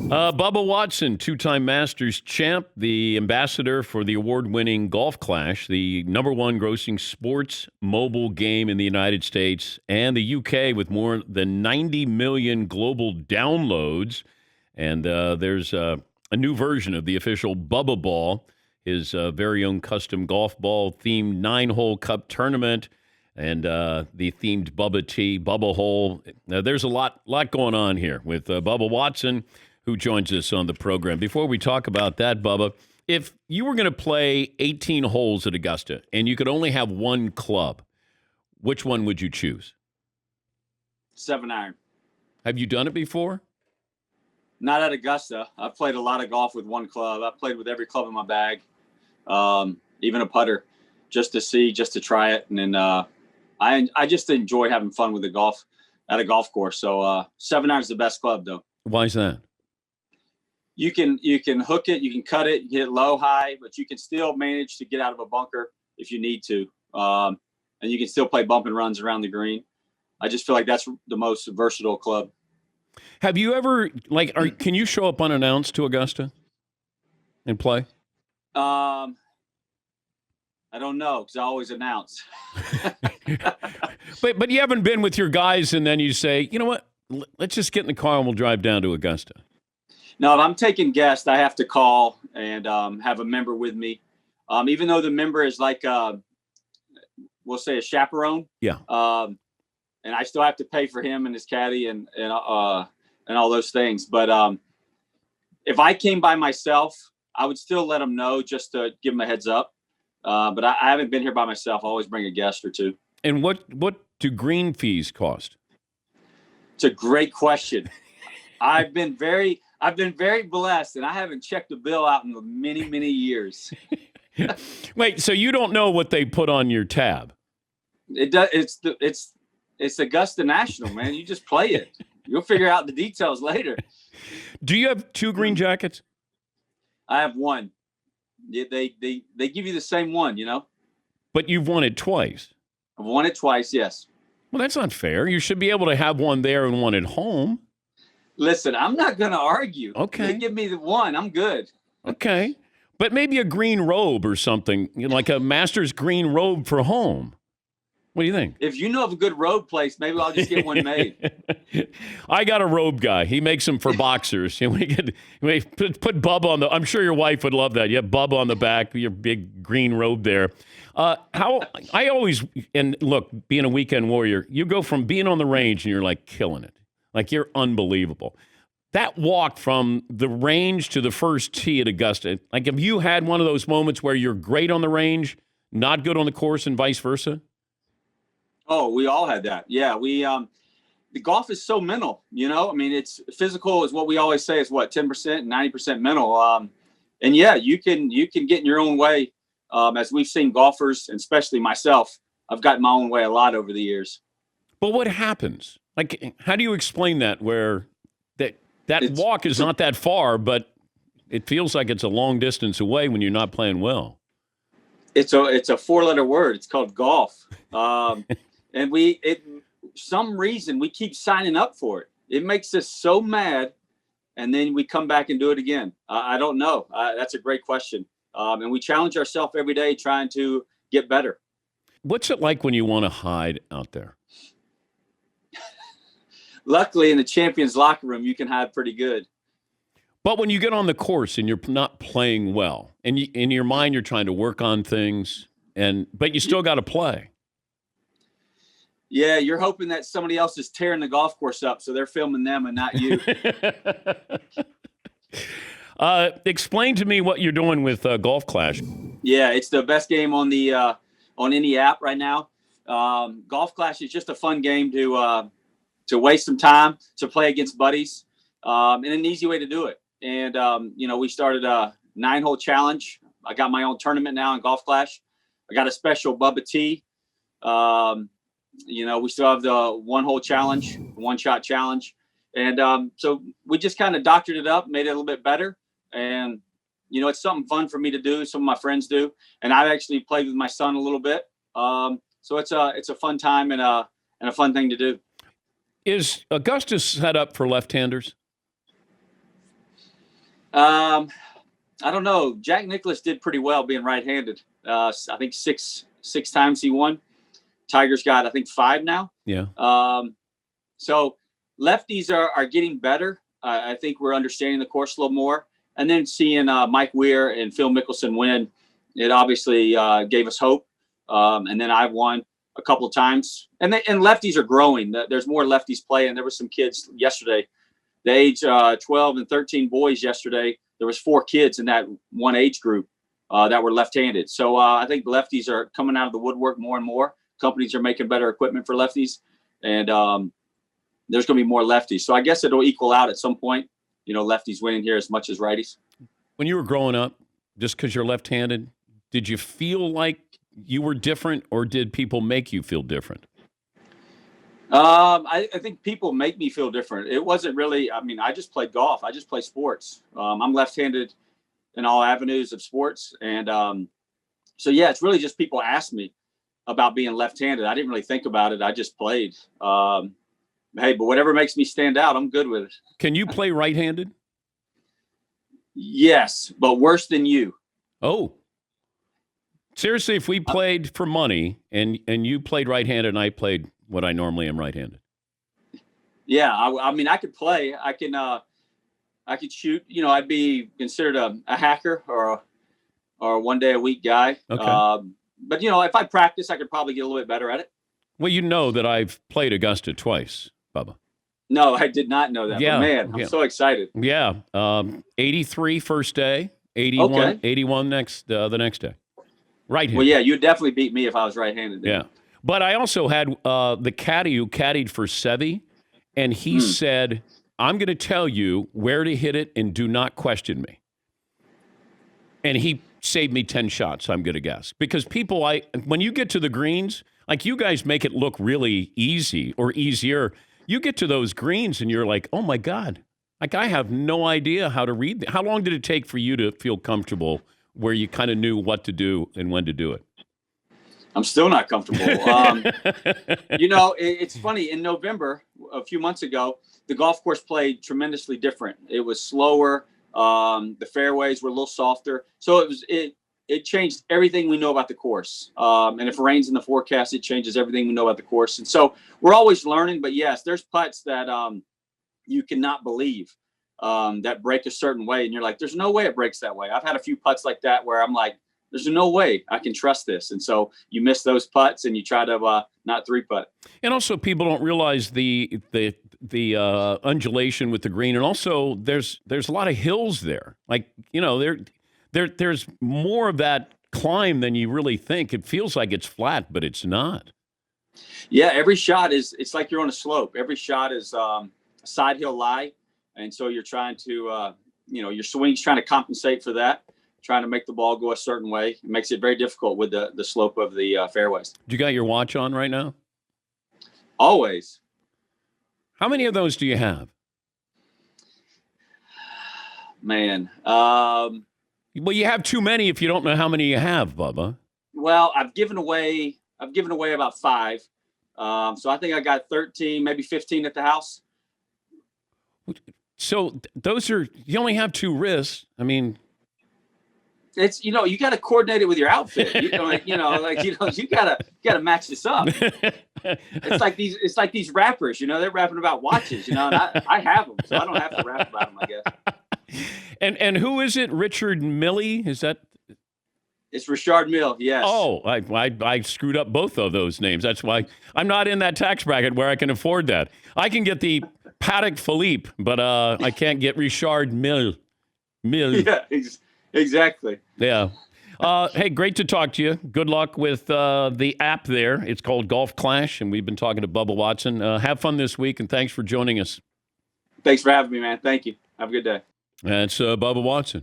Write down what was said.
Bubba Watson, two-time Masters champ, the ambassador for the award-winning Golf Clash, the number one grossing sports mobile game in the United States and the UK with more than 90 million global downloads. And there's a new version of the official Bubba Ball, his very own custom golf ball themed 9-hole cup tournament, and the themed Bubba Tee, Bubba Hole. There's a lot going on here with Bubba Watson, who joins us on the program. Before we talk about that, Bubba, if you were going to play 18 holes at Augusta and you could only have one club, which one would you choose? 7-iron. Have you done it before? Not at Augusta. I've played a lot of golf with one club. I've played with every club in my bag, even a putter, just to try it. And then I just enjoy having fun with the golf at a golf course. So 7-iron is the best club, though. Why is that? You can hook it, you can cut it, you can hit low, high, but you can still manage to get out of a bunker if you need to. And you can still play bump and runs around the green. I just feel like that's the most versatile club. Have you ever, can you show up unannounced to Augusta and play? I don't know, because I always announce. But you haven't been with your guys and then you say, you know what, let's just get in the car and we'll drive down to Augusta. No, if I'm taking guests, I have to call and have a member with me. Even though the member is like, we'll say a chaperone. Yeah. And I still have to pay for him and his caddy and all those things. But if I came by myself, I would still let them know just to give them a heads up. But I haven't been here by myself. I always bring a guest or two. And what do green fees cost? It's a great question. I've been very blessed, and I haven't checked a bill out in many, many years. Wait, so you don't know what they put on your tab? It does. It's Augusta National, man. You just play it. You'll figure out the details later. Do you have two green jackets? I have one. They give you the same one, you know. But you've won it twice. I've won it twice, yes. Well, that's not fair. You should be able to have one there and one at home. Listen, I'm not going to argue. Okay. They give me the one. I'm good. Okay. But maybe a green robe or something, like a Masters green robe for home. What do you think? If you know of a good robe place, maybe I'll just get one made. I got a robe guy. He makes them for boxers. We put Bubba on the. I'm sure your wife would love that. You have Bubba on the back, your big green robe there. And look, being a weekend warrior, you go from being on the range and you're like killing it. Like, you're unbelievable. That walk from the range to the first tee at Augusta, like, have you had one of those moments where you're great on the range, not good on the course, and vice versa? Oh, we all had that. Yeah, the golf is so mental, you know? I mean, it's physical is what we always say is 10%, 90% mental. And yeah, you can get in your own way. As we've seen golfers, and especially myself, I've gotten my own way a lot over the years. But what happens? Like, how do you explain that where that walk is not that far, but it feels like it's a long distance away when you're not playing well? It's a 4-letter word. It's called golf. And some reason we keep signing up for it. It makes us so mad. And then we come back and do it again. I don't know. That's a great question. And we challenge ourselves every day trying to get better. What's it like when you want to hide out there? Luckily, in the Champions locker room, you can hide pretty good. But when you get on the course and you're not playing well, and in your mind you're trying to work on things, but you still got to play. Yeah, you're hoping that somebody else is tearing the golf course up, so they're filming them and not you. Explain to me what you're doing with Golf Clash. Yeah, it's the best game on the on any app right now. Golf Clash is just a fun game to waste some time, to play against buddies, and an easy way to do it. And, we started a 9-hole challenge. I got my own tournament now in Golf Clash. I got a special Bubba Tee. We still have the 1-hole challenge, 1-shot challenge. And so we just kind of doctored it up, made it a little bit better. And, it's something fun for me to do. Some of my friends do. And I've actually played with my son a little bit. So it's a fun time and a fun thing to do. Is Augusta set up for left-handers? Um, I don't know. Jack Nicklaus did pretty well being right-handed. I think six times he won. Tiger's got, I think, 5 now. Yeah. So lefties are getting better. I think we're understanding the course a little more. And then seeing Mike Weir and Phil Mickelson win, it obviously gave us hope. And then I've won a couple of times. And lefties are growing. There's more lefties playing. There were some kids yesterday, the age 12 and 13 boys yesterday. There was 4 kids in that one age group that were left-handed. So I think lefties are coming out of the woodwork more and more. Companies are making better equipment for lefties. And there's going to be more lefties. So I guess it'll equal out at some point. Lefties winning here as much as righties. When you were growing up, just because you're left-handed, did you feel like you were different, or did people make you feel different? I think people make me feel different. It wasn't really, I just played golf. I just play sports. I'm left-handed in all avenues of sports. And so, yeah, it's really just people ask me about being left-handed. I didn't really think about it. I just played. Hey, but whatever makes me stand out, I'm good with it. Can you play right-handed? Yes, but worse than you. Oh. Seriously, if we played for money and you played right-handed and I played what I normally am right-handed. Yeah, I could play. I could shoot. I'd be considered a hacker or a one-day-a-week guy. Okay. But, if I practice, I could probably get a little bit better at it. Well, you know that I've played Augusta twice, Bubba. No, I did not know that. Yeah, but man, I'm so excited. Yeah. 83 first day, 81, Okay. 81 the next day. Right-handed. Well, yeah, you'd definitely beat me if I was right-handed. Yeah. But I also had the caddy who caddied for Seve, and he said, I'm going to tell you where to hit it and do not question me. And he saved me 10 shots, I'm going to guess. Because people, when you get to the greens, like you guys make it look really easy or easier. You get to those greens and you're like, oh, my God. Like, I have no idea how to read. How long did it take for you to feel comfortable where you kind of knew what to do and when to do it? I'm still not comfortable. It's funny. In November, a few months ago, the golf course played tremendously different. It was slower. The fairways were a little softer. So it changed everything we know about the course. And if it rains in the forecast, it changes everything we know about the course. And so we're always learning. But yes, there's putts that you cannot believe that break a certain way. And you're like, there's no way it breaks that way. I've had a few putts like that where I'm like, there's no way I can trust this. And so you miss those putts and you try to not 3-putt. And also people don't realize the undulation with the green. And also there's a lot of hills there. Like, there's more of that climb than you really think. It feels like it's flat, but it's not. Yeah, every shot it's like you're on a slope. Every shot is a side hill lie. And so you're trying to, your swing's trying to compensate for that, trying to make the ball go a certain way. It makes it very difficult with the slope of the fairways. You got your watch on right now? Always. How many of those do you have? Man. Well, you have too many if you don't know how many you have, Bubba. Well, I've given away about 5. So I think I got 13, maybe 15 at the house. So those are, you only have 2 wrists. I mean, it's, you got to coordinate it with your outfit. You got to match this up. It's like these rappers, they're rapping about watches, and I have them, so I don't have to rap about them, I guess. And who is it? Richard Milley? Is that? It's Richard Mille, yes. Oh, I screwed up both of those names. That's why I'm not in that tax bracket where I can afford that. I can get the Patek Philippe, but I can't get Richard Mille. Yeah, exactly. Yeah. Hey, great to talk to you. Good luck with the app there. It's called Golf Clash, and we've been talking to Bubba Watson. Have fun this week, and thanks for joining us. Thanks for having me, man. Thank you. Have a good day. That's Bubba Watson.